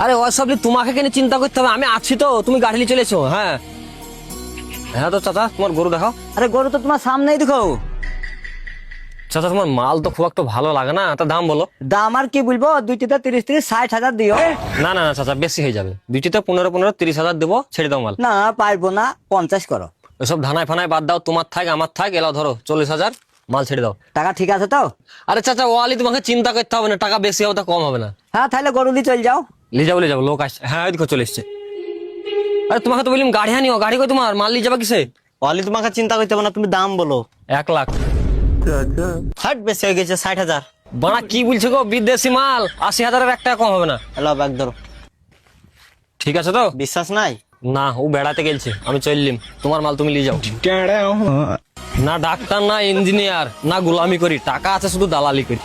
আরে ওসব নিয়ে তোমাকে কেন চিন্তা করতে হবে, আমি আছি তো, তুমি গাড়ি নিয়ে চলে এসো। হ্যাঁ হ্যাঁ, তো চাচা তোমার গরু দেখাও। আরে গরু তো তোমার সামনেই দেখো। চাচা তোমার মাল তো খুব একটা ভালো লাগে না, তা দাম বলো। দাম আর কি বলবো, দুইটিতে 30 থেকে 60,000 দিও। না না না চাচা, বেশি হয়ে যাবে, দুইটিতে 15-15 30,000 দেবো, ছেড়ে দাও মাল। না পারবো না, 50 করো। ওইসব ধানায় ফানায় বাদ দাও, তোমার থাক আমার থাক, এলাও ধরো 40,000, মাল ছেড়ে দাও। টাকা ঠিক আছে তো? আরে চাচা ওয়ালি তোমাকে চিন্তা করতে হবে না, টাকা বেশি হবে তা কম হবে না। হ্যাঁ তাহলে গরু নিয়ে চল যাও। লিয়ে যাবো লোক আসছে। হ্যাঁ ওইদিকে চলে এসছে। আরে তোমাকে তো বললাম গাড়ি আনিও, গাড়ি কই তোমার, মাল নিয়ে যাবা কিসে? অলি তোমাকে চিন্তা করতে হবে না, তুমি দাম বলো। 1 লাখ। হাট বেশি হয়ে গেছে, 60,000। বাড়া কি বলছো গো, বিদেশি মাল, 80,000-এর 1 টাকা কম হবে না। হ্যালো ব্যাগ ধরো। ঠিক আছে তো? বিশ্বাস নাই? না ও বেড়াতে গেলছে, আমি চললিম, তোমার মাল তুমি নিয়ে যাও। না ডাক্তার না ইঞ্জিনিয়ার না গোলামি করি, টাকা আছে শুধু দালালি করি।